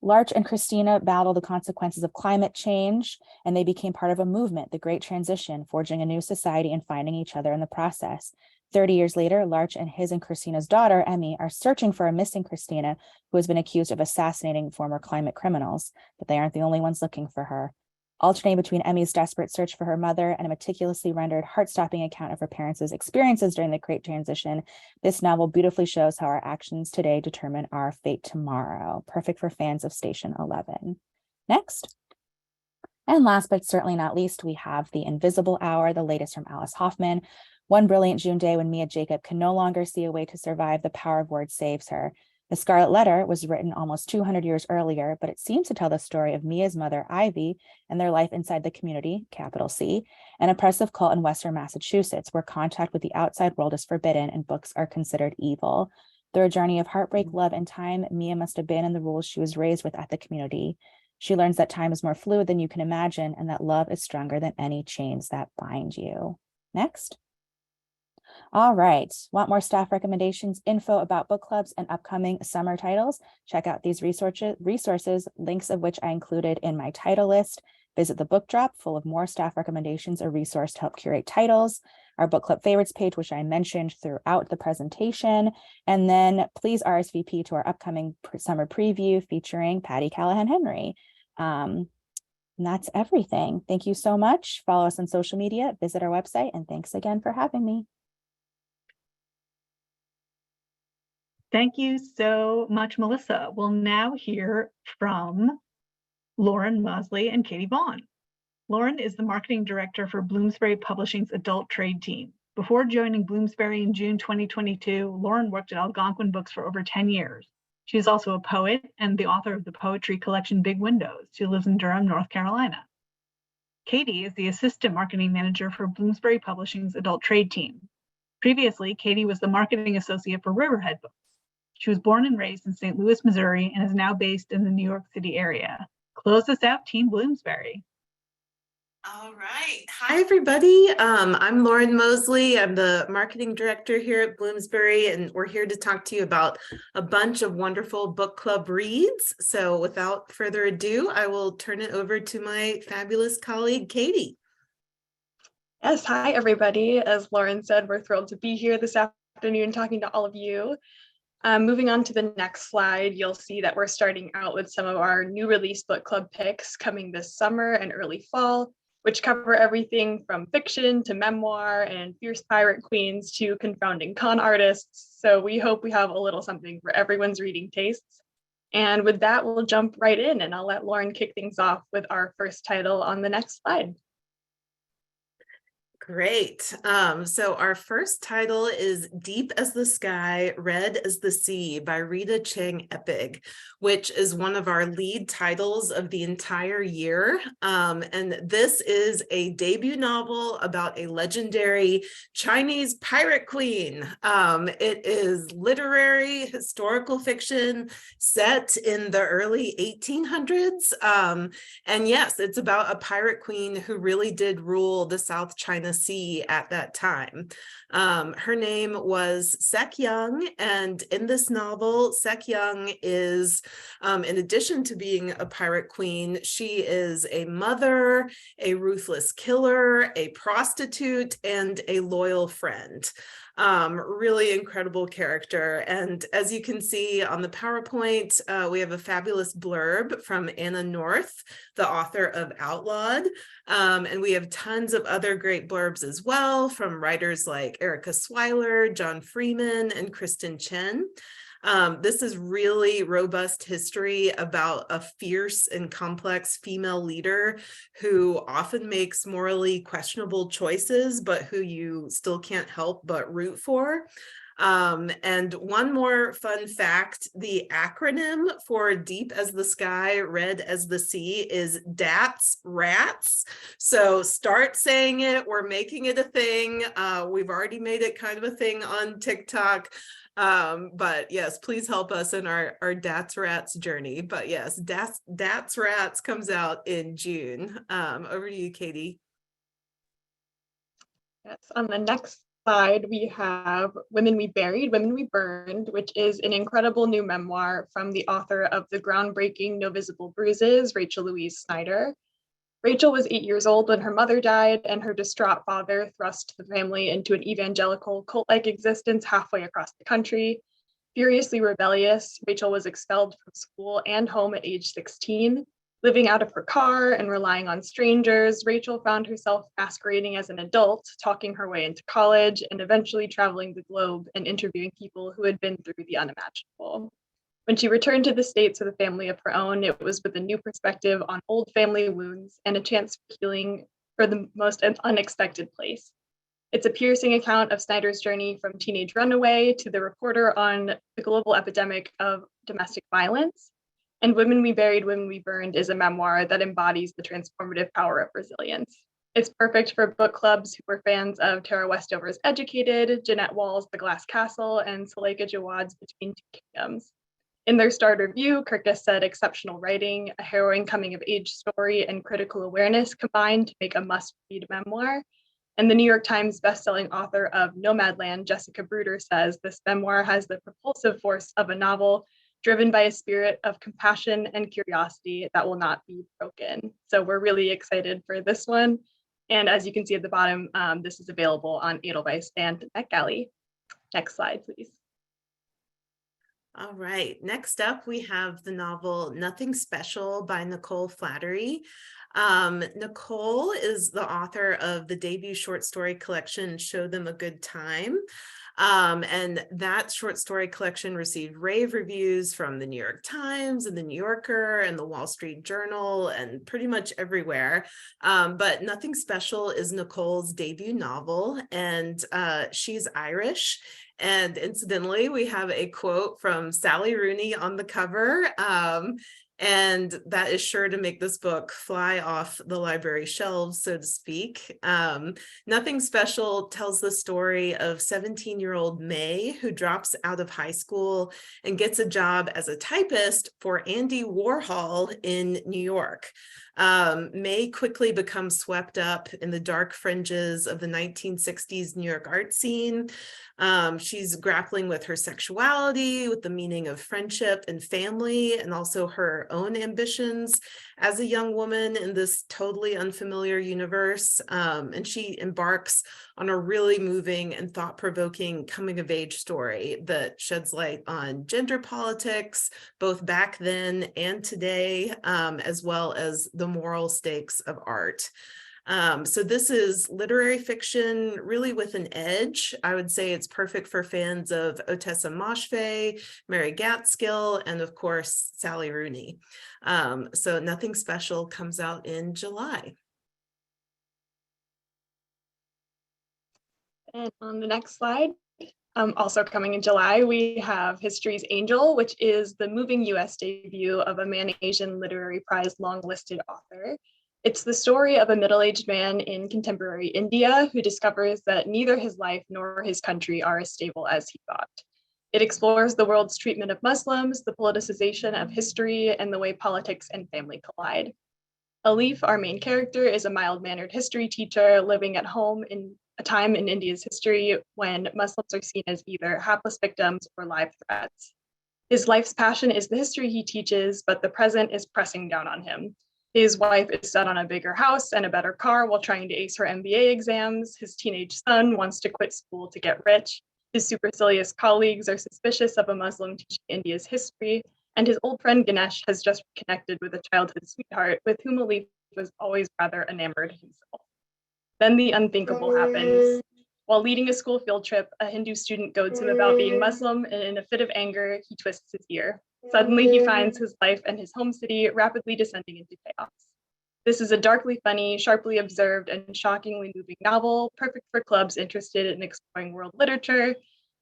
Larch and Christina battle the consequences of climate change, and they became part of a movement, the Great Transition, forging a new society and finding each other in the process. 30 years later, Larch and his and Christina's daughter, Emmy, are searching for a missing Christina who has been accused of assassinating former climate criminals, but they aren't the only ones looking for her. Alternating between Emmy's desperate search for her mother and a meticulously rendered, heart-stopping account of her parents' experiences during the Great Transition, this novel beautifully shows how our actions today determine our fate tomorrow. Perfect for fans of Station 11. Next. And last but certainly not least, we have The Invisible Hour, the latest from Alice Hoffman. One brilliant June day when Mia Jacob can no longer see a way to survive, the power of words saves her. The Scarlet Letter was written almost 200 years earlier, but it seems to tell the story of Mia's mother, Ivy, and their life inside the community, capital C, an oppressive cult in Western Massachusetts, where contact with the outside world is forbidden and books are considered evil. Through a journey of heartbreak, love, and time, Mia must abandon the rules she was raised with at the community. She learns that time is more fluid than you can imagine and that love is stronger than any chains that bind you. Next. All right, want more staff recommendations, info about book clubs and upcoming summer titles? Check out these resources, links of which I included in my title list. Visit the book drop full of more staff recommendations, a resource to help curate titles, our book club favorites page, which I mentioned throughout the presentation, and then please RSVP to our upcoming summer preview featuring Patty Callahan Henry. And that's everything. Thank you so much. Follow us on social media, visit our website, and thanks again for having me. Thank you so much, Melissa. We'll now hear from Lauren Mosley and Katie Vaughn. Lauren is the marketing director for Bloomsbury Publishing's adult trade team. Before joining Bloomsbury in June 2022, Lauren worked at Algonquin Books for over 10 years. She is also a poet and the author of the poetry collection Big Windows. She lives in Durham, North Carolina. Katie is the assistant marketing manager for Bloomsbury Publishing's adult trade team. Previously, Katie was the marketing associate for Riverhead Books. She was born and raised in St. Louis, Missouri, and is now based in the New York City area. Close us out, Team Bloomsbury. All right. Hi, everybody. I'm Lauren Mosley. I'm the marketing director here at Bloomsbury, and we're here to talk to you about a bunch of wonderful book club reads. So without further ado, I will turn it over to my fabulous colleague, Katie. Yes, hi, everybody. As Lauren said, we're thrilled to be here this afternoon talking to all of you. Moving on to the next slide, you'll see that we're starting out with some of our new release book club picks coming this summer and early fall, which cover everything from fiction to memoir and fierce pirate queens to confounding con artists. So we hope we have a little something for everyone's reading tastes. And with that, we'll jump right in, and I'll let Lauren kick things off with our first title on the next slide. Great. So our first title is Deep as the Sky, Red as the Sea by Rita Chang Epig, which is one of our lead titles of the entire year. And this is a debut novel about a legendary Chinese pirate queen. It is literary historical fiction set in the early 1800s. And yes, it's about a pirate queen who really did rule the South China Sea at that time. Her name was Sek Young, and in this novel, Sek Young is, in addition to being a pirate queen, she is a mother, a ruthless killer, a prostitute, and a loyal friend. Really incredible character. And as you can see on the PowerPoint, we have a fabulous blurb from Anna North, the author of Outlawed. And we have tons of other great blurbs as well from writers like Erica Swiler, John Freeman, and Kristen Chen. This is really robust history about a fierce and complex female leader who often makes morally questionable choices, but who you still can't help but root for. And one more fun fact, the acronym for Deep as the Sky, Red as the Sea is DATS Rats. So start saying it. We're making it a thing. We've already made it kind of a thing on TikTok. But yes, please help us in our DATS Rats journey. But yes, DATS Rats comes out in June. Over to you, Katie. Yes, on the next slide, we have Women We Buried, Women We Burned, which is an incredible new memoir from the author of the groundbreaking No Visible Bruises, Rachel Louise Snyder. Rachel was 8 years old when her mother died, and her distraught father thrust the family into an evangelical cult-like existence halfway across the country. Furiously rebellious, Rachel was expelled from school and home at age 16. Living out of her car and relying on strangers, Rachel found herself masquerading as an adult, talking her way into college, and eventually traveling the globe and interviewing people who had been through the unimaginable. When she returned to the States with a family of her own, it was with a new perspective on old family wounds and a chance for healing for the most unexpected place. It's a piercing account of Snyder's journey from teenage runaway to the reporter on the global epidemic of domestic violence. And Women We Buried, Women We Burned is a memoir that embodies the transformative power of resilience. It's perfect for book clubs who were fans of Tara Westover's Educated, Jeanette Wall's The Glass Castle, and Suleika Jawad's Between Two Kingdoms. In their starred review, Kirkus said exceptional writing, a harrowing coming-of-age story, and critical awareness combined to make a must-read memoir. And the New York Times bestselling author of Nomadland, Jessica Bruder, says this memoir has the propulsive force of a novel driven by a spirit of compassion and curiosity that will not be broken. So we're really excited for this one. And as you can see at the bottom, this is available on Edelweiss and NetGalley. Next slide, please. All right, next up we have the novel Nothing Special by Nicole Flattery. Nicole is the author of the debut short story collection, Show Them a Good Time. And that short story collection received rave reviews from the New York Times and the New Yorker and the Wall Street Journal and pretty much everywhere. But Nothing Special is Nicole's debut novel, and she's Irish. And incidentally, we have a quote from Sally Rooney on the cover. And that is sure to make this book fly off the library shelves, so to speak. Nothing Special tells the story of 17-year-old May, who drops out of high school and gets a job as a typist for Andy Warhol in New York. May quickly becomes swept up in the dark fringes of the 1960s New York art scene. She's grappling with her sexuality, with the meaning of friendship and family, and also her own ambitions as a young woman in this totally unfamiliar universe. And she embarks on a really moving and thought-provoking coming-of-age story that sheds light on gender politics, both back then and today, as well as the moral stakes of art. So this is literary fiction, really with an edge. I would say it's perfect for fans of Otessa Moshfegh, Mary Gaitskill, and of course, Sally Rooney. So Nothing Special comes out in July. And on the next slide, also coming in July, we have History's Angel, which is the moving US debut of a Man Asian Literary Prize long-listed author. It's the story of a middle-aged man in contemporary India who discovers that neither his life nor his country are as stable as he thought. It explores the world's treatment of Muslims, the politicization of history, and the way politics and family collide. Alif, our main character, is a mild-mannered history teacher living at home in a time in India's history when Muslims are seen as either hapless victims or live threats. His life's passion is the history he teaches, but the present is pressing down on him. His wife is set on a bigger house and a better car while trying to ace her MBA exams. His teenage son wants to quit school to get rich. His supercilious colleagues are suspicious of a Muslim teaching India's history. And his old friend Ganesh has just reconnected with a childhood sweetheart with whom Alif was always rather enamored himself. Then the unthinkable happens. While leading a school field trip, a Hindu student goads him about being Muslim, and in a fit of anger, he twists his ear. Suddenly, he finds his life and his home city rapidly descending into chaos. This is a darkly funny, sharply observed, and shockingly moving novel, perfect for clubs interested in exploring world literature.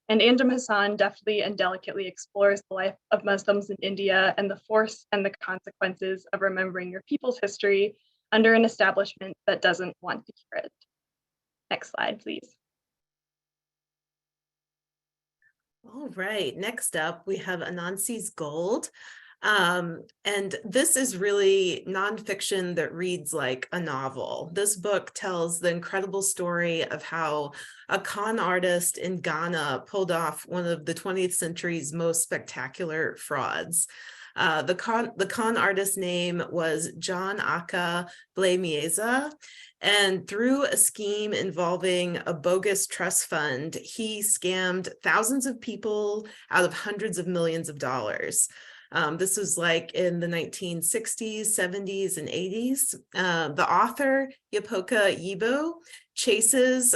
And Anjum Hassan deftly and delicately explores the life of Muslims in India and the force and the consequences of remembering your people's history under an establishment that doesn't want to hear it. Next slide, please. All right, next up, we have Anansi's Gold. And this is really nonfiction that reads like a novel. This book tells the incredible story of how a con artist in Ghana pulled off one of the 20th century's most spectacular frauds. The con artist's name was John Aka Blamieza, and through a scheme involving a bogus trust fund, he scammed thousands of people out of hundreds of millions of dollars. This was like in the 1960s, 70s, and 80s. The author, Yapoka Yibo, chases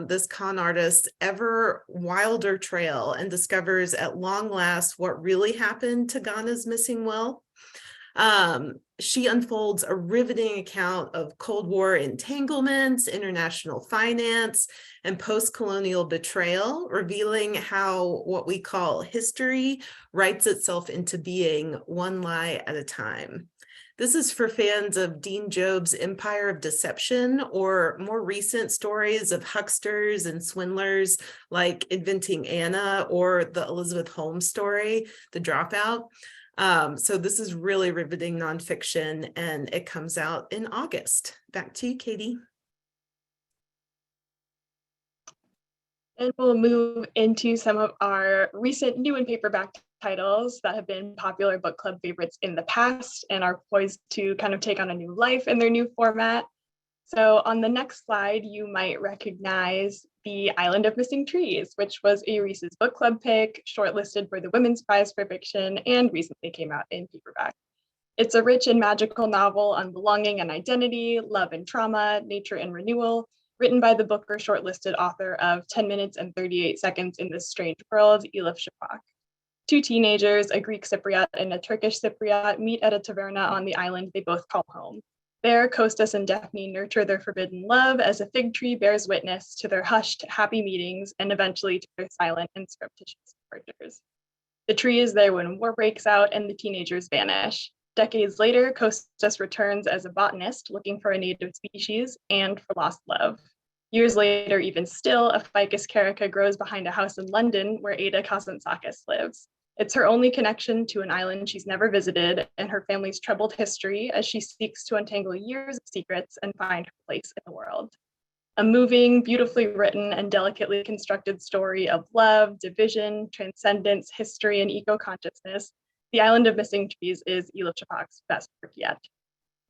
this con artist's ever wilder trail and discovers at long last what really happened to Ghana's missing well. She unfolds a riveting account of Cold War entanglements, international finance, and post-colonial betrayal, revealing how what we call history writes itself into being one lie at a time. This is for fans of Dean Job's Empire of Deception, or more recent stories of hucksters and swindlers like Inventing Anna or the Elizabeth Holmes story, The Dropout. So this is really riveting nonfiction, and it comes out in August. Back to you, Katie. And we'll move into some of our recent new and paperback titles that have been popular book club favorites in the past and are poised to kind of take on a new life in their new format. So on the next slide, you might recognize The Island of Missing Trees, which was a Reese's Book Club pick, shortlisted for the Women's Prize for Fiction, and recently came out in paperback. It's a rich and magical novel on belonging and identity, love and trauma, nature and renewal, written by the Booker shortlisted author of 10 Minutes and 38 Seconds in This Strange World, Elif Shafak. Two teenagers, a Greek Cypriot and a Turkish Cypriot, meet at a taverna on the island they both call home. There, Costas and Daphne nurture their forbidden love as a fig tree bears witness to their hushed, happy meetings and eventually to their silent and surreptitious departures. The tree is there when war breaks out and the teenagers vanish. Decades later, Costas returns as a botanist looking for a native species and for lost love. Years later, even still, a Ficus carica grows behind a house in London where Ada Kazantzakis lives. It's her only connection to an island she's never visited and her family's troubled history as she seeks to untangle years of secrets and find her place in the world. A moving, beautifully written, and delicately constructed story of love, division, transcendence, history, and eco-consciousness, The Island of Missing Trees is Elif Shafak's best work yet.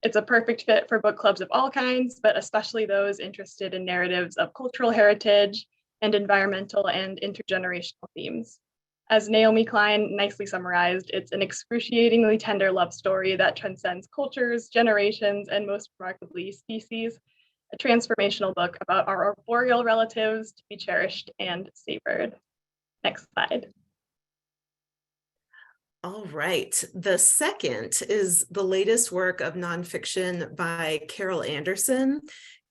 It's a perfect fit for book clubs of all kinds, but especially those interested in narratives of cultural heritage and environmental and intergenerational themes. As Naomi Klein nicely summarized, it's an excruciatingly tender love story that transcends cultures, generations, and most remarkably, species. A transformational book about our arboreal relatives to be cherished and savored. Next slide. All right. The second is the latest work of nonfiction by Carol Anderson.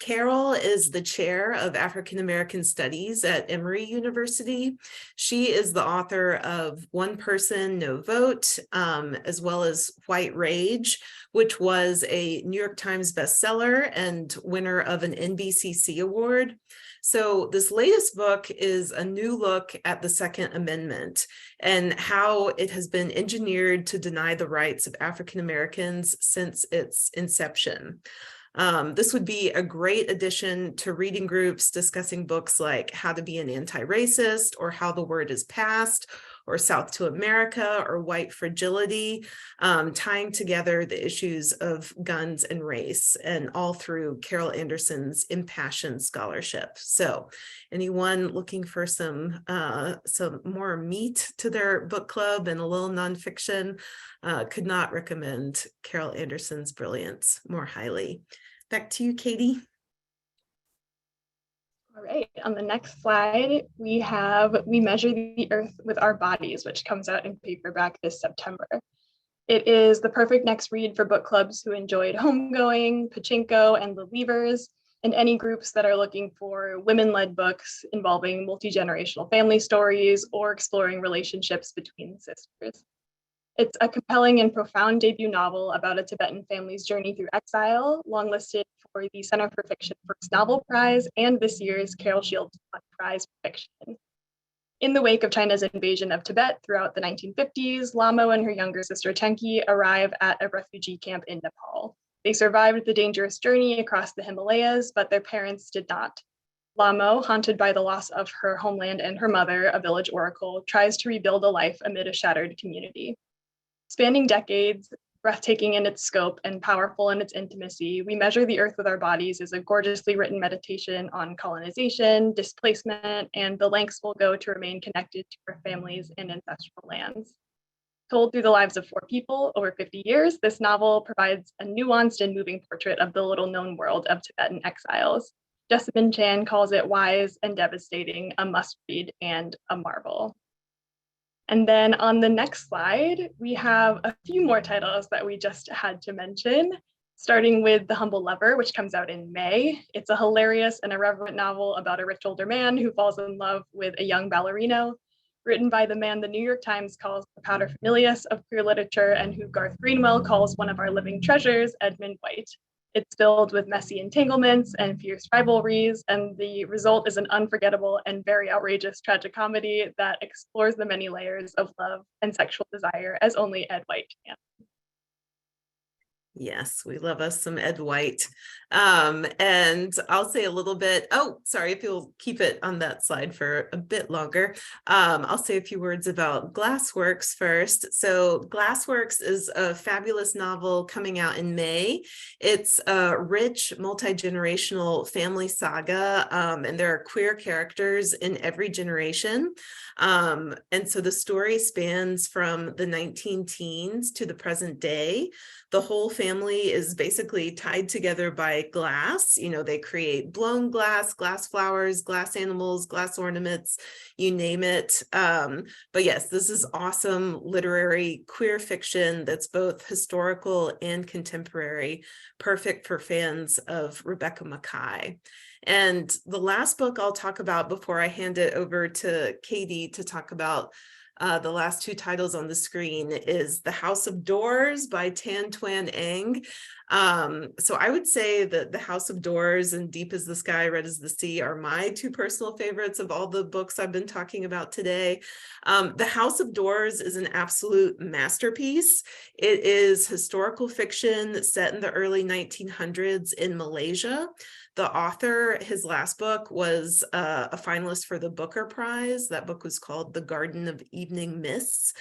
Carol is the chair of African American Studies at Emory University. She is the author of One Person, No Vote, as well as White Rage, which was a New York Times bestseller and winner of an NBCC award. So this latest book is a new look at the Second Amendment and how it has been engineered to deny the rights of African Americans since its inception. This would be a great addition to reading groups discussing books like How to Be an Anti-Racist or How the Word is Passed or South to America or White Fragility, tying together the issues of guns and race, and all through Carol Anderson's impassioned scholarship. So anyone looking for some more meat to their book club and a little nonfiction, could not recommend Carol Anderson's brilliance more highly. Back to you, Katie. All right, on the next slide, we Measure the Earth with Our Bodies, which comes out in paperback this September. It is the perfect next read for book clubs who enjoyed Homegoing, Pachinko, and The Leavers, and any groups that are looking for women-led books involving multi-generational family stories or exploring relationships between sisters. It's a compelling and profound debut novel about a Tibetan family's journey through exile, longlisted for the Center for Fiction First Novel Prize and this year's Carol Shields Prize for Fiction. In the wake of China's invasion of Tibet throughout the 1950s, Lamo and her younger sister Chenki arrive at a refugee camp in Nepal. They survived the dangerous journey across the Himalayas, but their parents did not. Lamo, haunted by the loss of her homeland and her mother, a village oracle, tries to rebuild a life amid a shattered community. Spanning decades, breathtaking in its scope and powerful in its intimacy, We Measure the Earth with Our Bodies is a gorgeously written meditation on colonization, displacement, and the lengths we'll go to remain connected to our families and ancestral lands. Told through the lives of 4 people over 50 years, this novel provides a nuanced and moving portrait of the little-known world of Tibetan exiles. Jessamine Chan calls it wise and devastating, a must-read and a marvel. And then on the next slide, we have a few more titles that we just had to mention, starting with The Humble Lover, which comes out in May. It's a hilarious and irreverent novel about a rich older man who falls in love with a young ballerino, written by the man the New York Times calls the paterfamilias of queer literature and who Garth Greenwell calls one of our living treasures, Edmund White. It's filled with messy entanglements and fierce rivalries, and the result is an unforgettable and very outrageous tragicomedy that explores the many layers of love and sexual desire as only Ed White can. Yes, we love us some Ed White. And I'll say a little bit, sorry, if you'll keep it on that slide for a bit longer. I'll say a few words about Glassworks first. So Glassworks is a fabulous novel coming out in May. It's a rich, multi-generational family saga, and there are queer characters in every generation. And so the story spans from the 19 teens to the present day. The whole family is basically tied together by glass. You know, they create blown glass, glass flowers, glass animals, glass ornaments, you name it. But yes, this is awesome literary queer fiction that's both historical and contemporary, perfect for fans of Rebecca Mackay. And the last book I'll talk about before I hand it over to Katie to talk about the last 2 titles on the screen is The House of Doors by Tan Tuan Eng. So I would say that The House of Doors and Deep as the Sky, Red as the Sea are my 2 personal favorites of all the books I've been talking about today. The House of Doors is an absolute masterpiece. It is historical fiction set in the early 1900s in Malaysia. The author, his last book was a finalist for the Booker Prize. That book was called The Garden of Evening Mists.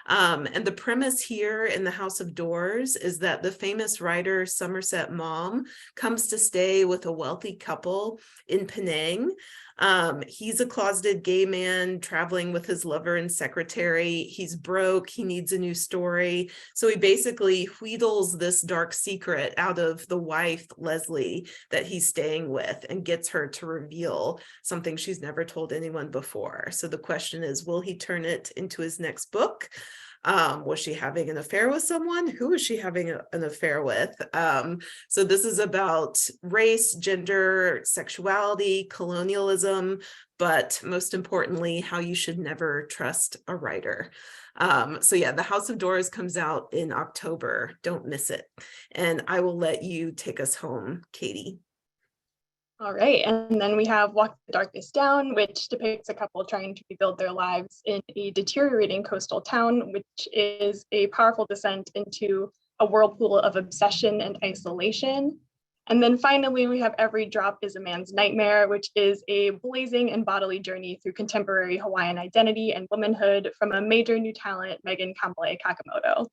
And the premise here in The House of Doors is that the famous writer Somerset Maugham comes to stay with a wealthy couple in Penang. He's a closeted gay man traveling with his lover and secretary. He's broke, he needs a new story. So he basically wheedles this dark secret out of the wife, Leslie, that he's staying with and gets her to reveal something she's never told anyone before. So the question is, will he turn it into his next book? Was she having an affair with someone? Who is she having an affair with? So this is about race, gender, sexuality, colonialism, but most importantly, how you should never trust a writer. So yeah, The House of Doors comes out in October. Don't miss it. And I will let you take us home, Katie. All right, and then we have Walk the Darkness Down, which depicts a couple trying to rebuild their lives in a deteriorating coastal town, which is a powerful descent into a whirlpool of obsession and isolation. And then finally, we have Every Drop is a Man's Nightmare, which is a blazing and bodily journey through contemporary Hawaiian identity and womanhood from a major new talent, Megan Kamble Kakamoto.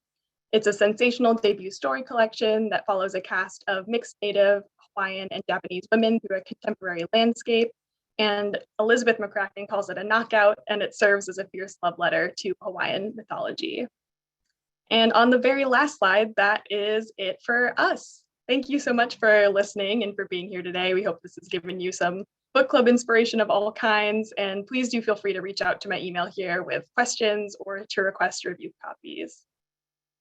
It's a sensational debut story collection that follows a cast of mixed Native, Hawaiian, and Japanese women through a contemporary landscape. And Elizabeth McCracken calls it a knockout, and it serves as a fierce love letter to Hawaiian mythology. And on the very last slide, that is it for us. Thank you so much for listening and for being here today. We hope this has given you some book club inspiration of all kinds. And please do feel free to reach out to my email here with questions or to request review copies.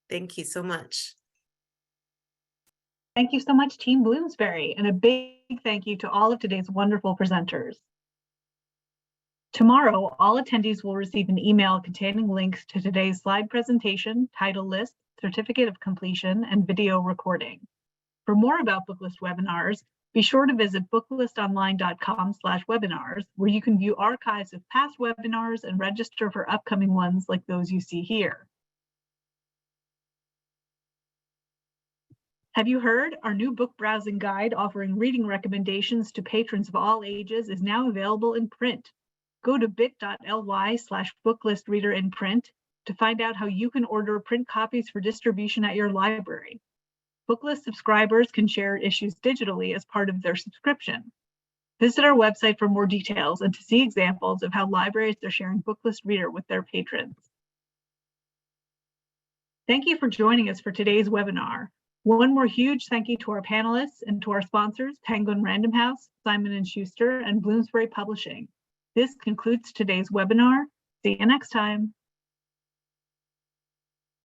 Thank you so much. Thank you so much, Team Bloomsbury, and a big thank you to all of today's wonderful presenters. Tomorrow, all attendees will receive an email containing links to today's slide presentation, title list, certificate of completion, and video recording. For more about Booklist webinars, be sure to visit booklistonline.com/webinars, where you can view archives of past webinars and register for upcoming ones like those you see here. Have you heard? Our new book browsing guide offering reading recommendations to patrons of all ages is now available in print. Go to bit.ly/booklistreader in print to find out how you can order print copies for distribution at your library. Booklist subscribers can share issues digitally as part of their subscription. Visit our website for more details and to see examples of how libraries are sharing Booklist Reader with their patrons. Thank you for joining us for today's webinar. One more huge thank you to our panelists and to our sponsors, Penguin Random House, Simon and Schuster, and Bloomsbury Publishing. This concludes today's webinar. See you next time.